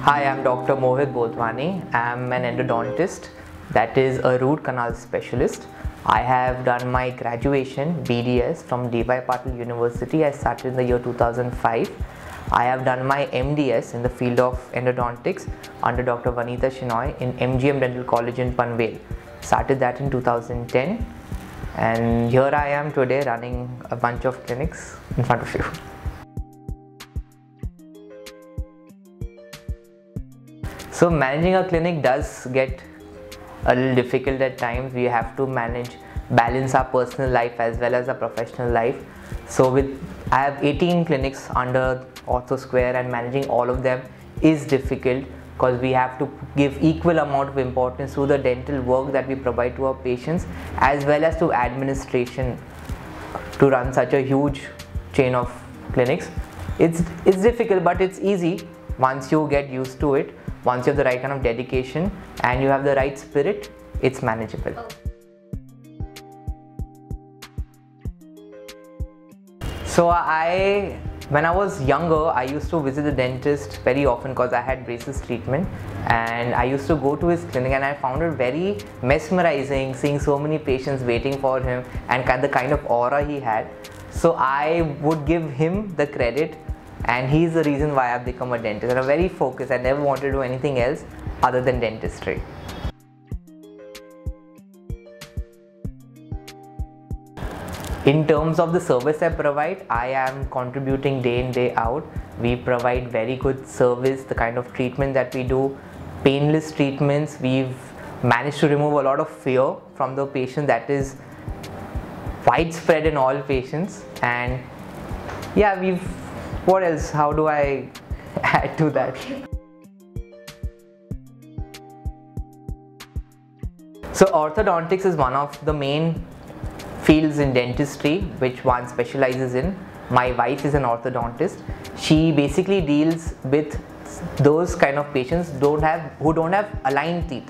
Hi, I'm Dr. Mohit Bodhwani. I'm an endodontist, that is a root canal specialist. I have done my graduation BDS from D.Y. Patil University. I started in the year 2005. I have done my MDS in the field of endodontics under Dr. Vanita Shinoy in MGM Dental College in Panvel. Started that in 2010, and here I am today running a bunch of clinics in front of you. So managing a clinic does get a little difficult at times. We have to balance our personal life as well as our professional life. So I have 18 clinics under Ortho Square, and managing all of them is difficult because we have to give equal amount of importance to the dental work that we provide to our patients as well as to administration to run such a huge chain of clinics. It's difficult, but it's easy once you get used to it. Once you have the right kind of dedication and you have the right spirit, it's manageable. So when I was younger, I used to visit the dentist very often because I had braces treatment, and I used to go to his clinic, and I found it very mesmerizing seeing so many patients waiting for him and the kind of aura he had. So I would give him the credit, and he's the reason why I've become a dentist. And I'm very focused. I never wanted to do anything else other than dentistry. In terms of the service I provide, I am contributing day in, day out. We provide very good service, the kind of treatment that we do, painless treatments. We've managed to remove a lot of fear from the patient that is widespread in all patients. And yeah, what else? How do I add to that? So orthodontics is one of the main fields in dentistry which one specializes in. My wife is an orthodontist. She basically deals with those kind of patients who don't have aligned teeth.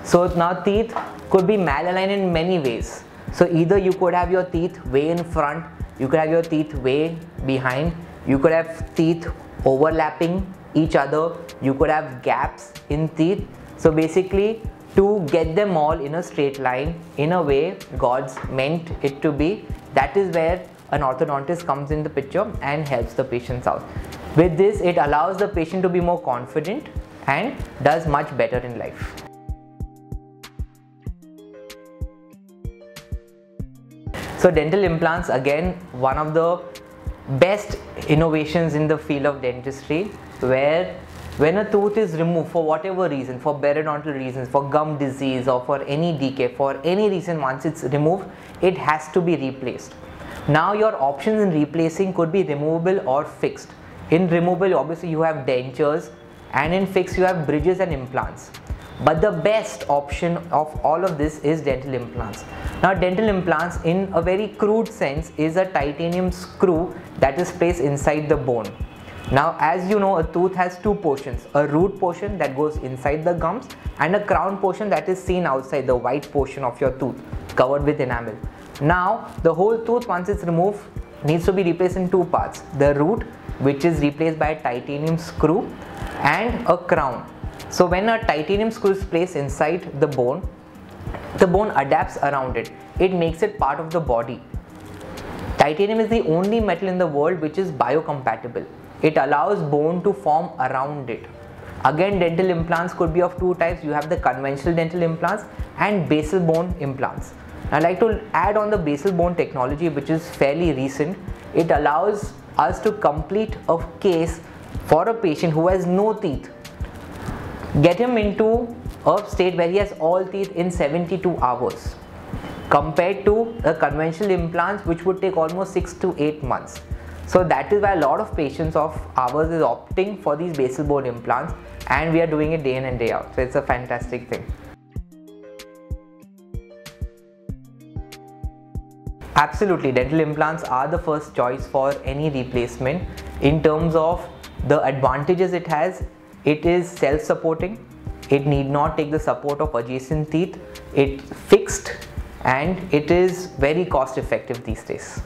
So now teeth could be malaligned in many ways. So either you could have your teeth way in front, you could have your teeth way behind, you could have teeth overlapping each other, you could have gaps in teeth. So basically, to get them all in a straight line in a way God's meant it to be, that is where an orthodontist comes in the picture and helps the patients out. With this, it allows the patient to be more confident and does much better in life. So dental implants, again, one of the best innovations in the field of dentistry, where when a tooth is removed for whatever reason, for periodontal reasons, for gum disease or for any decay, for any reason, once it's removed, it has to be replaced. Now your options in replacing could be removable or fixed. In removable, obviously you have dentures, and in fixed you have bridges and implants. But the best option of all of this is dental implants. Now dental implants, in a very crude sense, is a titanium screw that is placed inside the bone. Now as you know, a tooth has two portions, a root portion that goes inside the gums and a crown portion that is seen outside, the white portion of your tooth covered with enamel. Now the whole tooth, once it's removed, needs to be replaced in two parts, the root, which is replaced by a titanium screw, and a crown. So when a titanium screw is placed inside the bone adapts around it. It makes it part of the body. Titanium is the only metal in the world which is biocompatible. It allows bone to form around it. Again, dental implants could be of two types. You have the conventional dental implants and basal bone implants. I'd like to add on the basal bone technology, which is fairly recent. It allows us to complete a case for a patient who has no teeth, get him into a state where he has all teeth in 72 hours compared to the conventional implants which would take almost 6 to 8 months. So that is why a lot of patients of ours is opting for these basal bone implants, and we are doing it day in and day out. So it's a fantastic thing. Absolutely, dental implants are the first choice for any replacement. In terms of the advantages it has, it is self-supporting. It need not take the support of adjacent teeth. It's fixed, and it is very cost effective these days.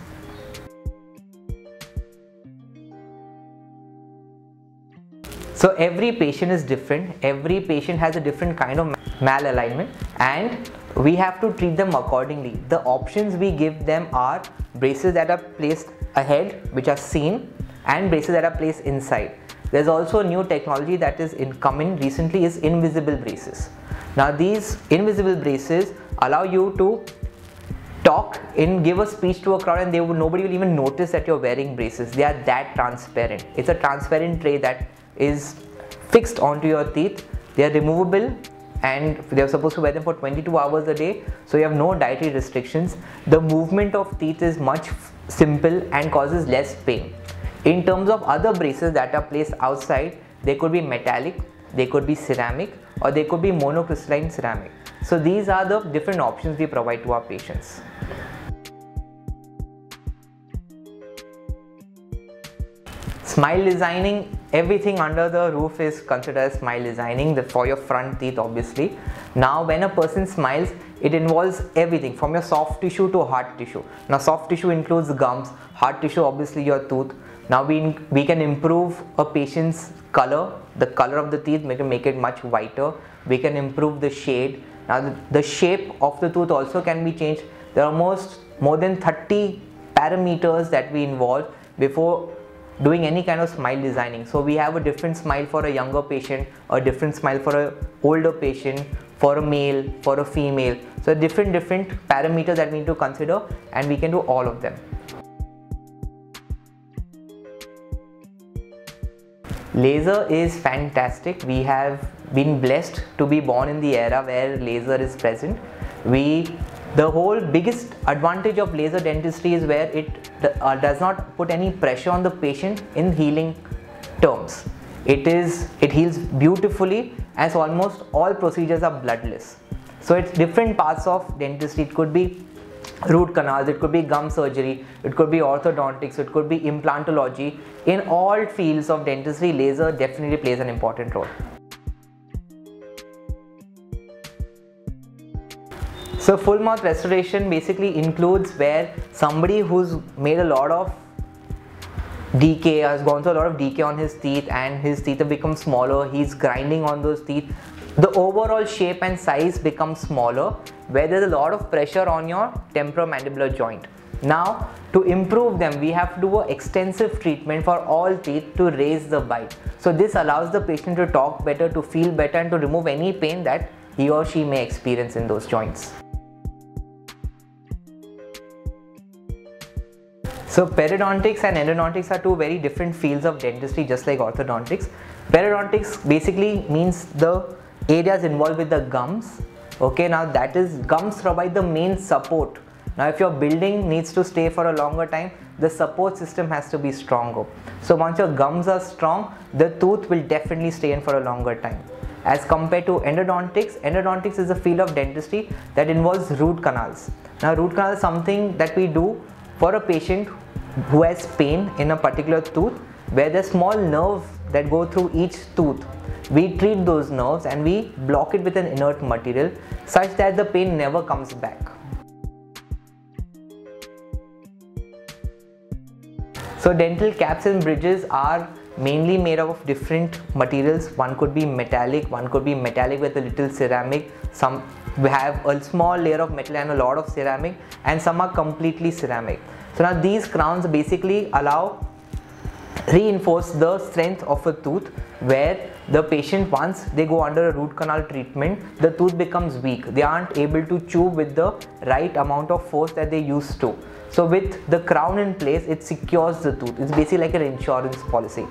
So every patient is different, every patient has a different kind of malalignment, and we have to treat them accordingly. The options we give them are braces that are placed ahead, which are seen, and braces that are placed inside. There's also a new technology that is coming recently, is invisible braces. Now these invisible braces allow you to talk and give a speech to a crowd, and nobody will even notice that you're wearing braces. They are that transparent. It's a transparent tray that is fixed onto your teeth. They are removable, and they're supposed to wear them for 22 hours a day, so you have no dietary restrictions. The movement of teeth is much simple and causes less pain. In terms of other braces that are placed outside, they could be metallic, they could be ceramic, or they could be monocrystalline ceramic. So these are the different options we provide to our patients. Smile designing, everything under the roof is considered as smile designing for your front teeth, obviously. Now when a person smiles, it involves everything from your soft tissue to hard tissue. Now soft tissue includes gums, hard tissue obviously your tooth. Now we can improve a patient's color, the color of the teeth, make it much whiter. We can improve the shade. Now the shape of the tooth also can be changed. There are more than 30 parameters that we involve before doing any kind of smile designing. So we have a different smile for a younger patient, a different smile for an older patient, for a male, for a female. So different parameters that we need to consider, and we can do all of them. Laser is fantastic. We have been blessed to be born in the era where laser is present. The whole biggest advantage of laser dentistry is where it does not put any pressure on the patient in healing terms. It heals beautifully, as almost all procedures are bloodless. So it's different parts of dentistry. It could be root canals, it could be gum surgery, it could be orthodontics, it could be implantology. In all fields of dentistry, laser definitely plays an important role. So full mouth restoration basically includes where somebody who's made a lot of decay, has gone through a lot of decay on his teeth, and his teeth have become smaller, he's grinding on those teeth. The overall shape and size becomes smaller, where there's a lot of pressure on your temporomandibular joint. Now to improve them, we have to do an extensive treatment for all teeth to raise the bite. So this allows the patient to talk better, to feel better, and to remove any pain that he or she may experience in those joints. So periodontics and endodontics are two very different fields of dentistry, just like orthodontics. Periodontics basically means the areas involved with the gums. Okay, now that is, gums provide the main support. Now if your building needs to stay for a longer time, the support system has to be stronger. So once your gums are strong, the tooth will definitely stay in for a longer time. As compared to endodontics, endodontics is a field of dentistry that involves root canals. Now root canal is something that we do for a patient who has pain in a particular tooth, where there's small nerves that go through each tooth. We treat those nerves and we block it with an inert material such that the pain never comes back. So dental caps and bridges are mainly made up of different materials. One could be metallic, one could be metallic with a little ceramic. Some we have a small layer of metal and a lot of ceramic, and some are completely ceramic. So now these crowns basically reinforce the strength of a tooth, where the patient, once they go under a root canal treatment, the tooth becomes weak. They aren't able to chew with the right amount of force that they used to. So with the crown in place, it secures the tooth. It's basically like an insurance policy.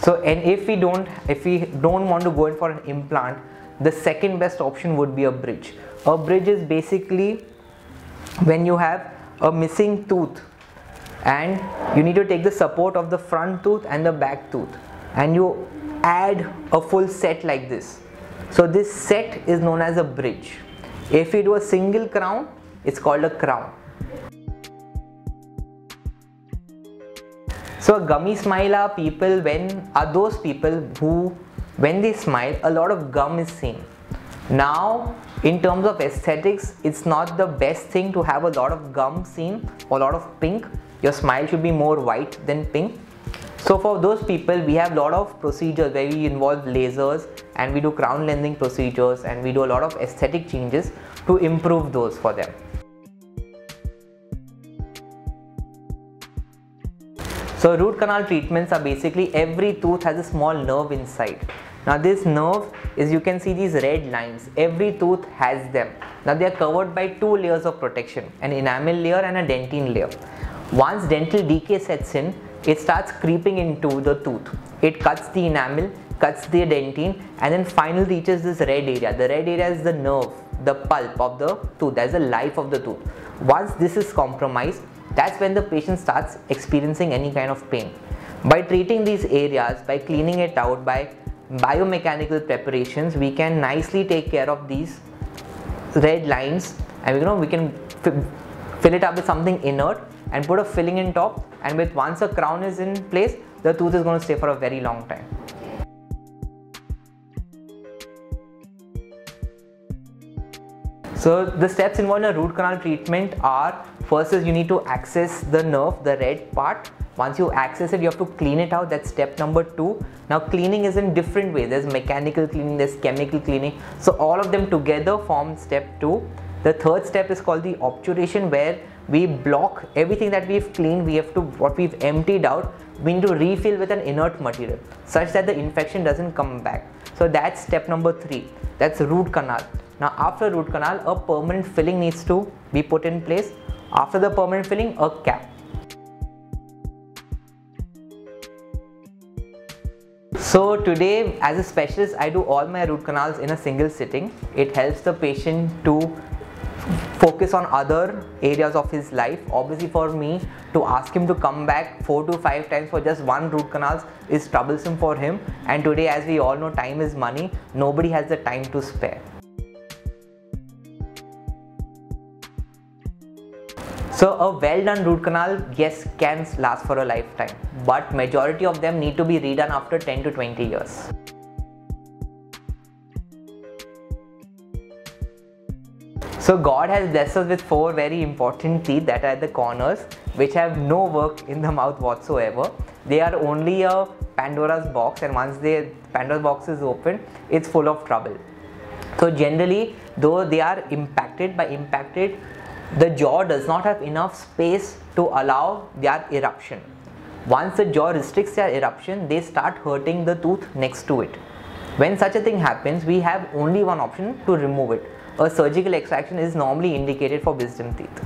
So, and if we don't want to go in for an implant, the second best option would be a bridge. A bridge is basically when you have a missing tooth and you need to take the support of the front tooth and the back tooth, and you add a full set like this. So this set is known as a bridge. If you do a single crown, it's called a crown. So a gummy smile are those people who, when they smile, a lot of gum is seen. Now in terms of aesthetics, it's not the best thing to have a lot of gum seen or a lot of pink. your smile should be more white than pink. So for those people, we have a lot of procedures where we involve lasers and we do crown lengthening procedures and we do a lot of aesthetic changes to improve those for them. So root canal treatments are basically every tooth has a small nerve inside. Now this nerve is, you can see these red lines, every tooth has them. Now they are covered by two layers of protection, an enamel layer and a dentine layer. Once dental decay sets in, it starts creeping into the tooth. It cuts the enamel, cuts the dentine, and then finally reaches this red area. The red area is the nerve, the pulp of the tooth, that's the life of the tooth. Once this is compromised, that's when the patient starts experiencing any kind of pain. By treating these areas, by cleaning it out, by biomechanical preparations, we can nicely take care of these red lines, and we can fill it up with something inert and put a filling in top, and once a crown is in place, the tooth is going to stay for a very long time. So the steps involved in a root canal treatment are, first is you need to access the nerve, the red part. Once you access it, you have to clean it out. That's step number 2. Now cleaning is in different ways. There's mechanical cleaning, there's chemical cleaning. So all of them together form step 2. The third step is called the obturation, where we block everything that we've cleaned, what we've emptied out, we need to refill with an inert material such that the infection doesn't come back. So that's step number 3. That's root canal. Now after root canal, a permanent filling needs to be put in place. After the permanent filling, a cap. So today, as a specialist, I do all my root canals in a single sitting. It helps the patient to focus on other areas of his life. Obviously for me, to ask him to come back 4 to 5 times for just one root canals is troublesome for him. And today, as we all know, time is money. Nobody has the time to spare. So a well done root canal, yes, can last for a lifetime, but majority of them need to be redone after 10 to 20 years. So God has blessed us with 4 very important teeth that are at the corners, which have no work in the mouth whatsoever. They are only a Pandora's box, and once the Pandora's box is open, it's full of trouble. So generally, though they are impacted, the jaw does not have enough space to allow their eruption. Once the jaw restricts their eruption, they start hurting the tooth next to it. When such a thing happens, we have only one option to remove it. A surgical extraction is normally indicated for wisdom teeth.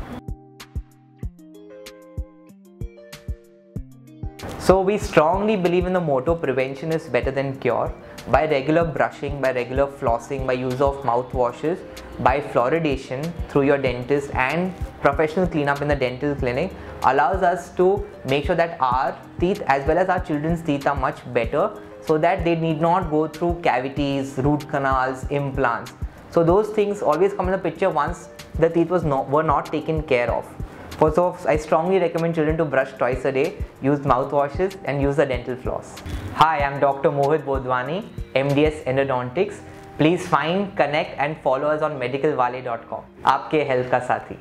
So we strongly believe in the motto, prevention is better than cure. By regular brushing, by regular flossing, by use of mouthwashes, by fluoridation through your dentist, and professional cleanup in the dental clinic allows us to make sure that our teeth as well as our children's teeth are much better, so that they need not go through cavities, root canals, implants. So those things always come in the picture once the teeth were not taken care of. So I strongly recommend children to brush twice a day, use mouthwashes, and use the dental floss. Hi, I'm Dr. Mohit Bodhwani, MDS Endodontics. Please find, connect and follow us on Medicalwale.com. आपके health का साथी.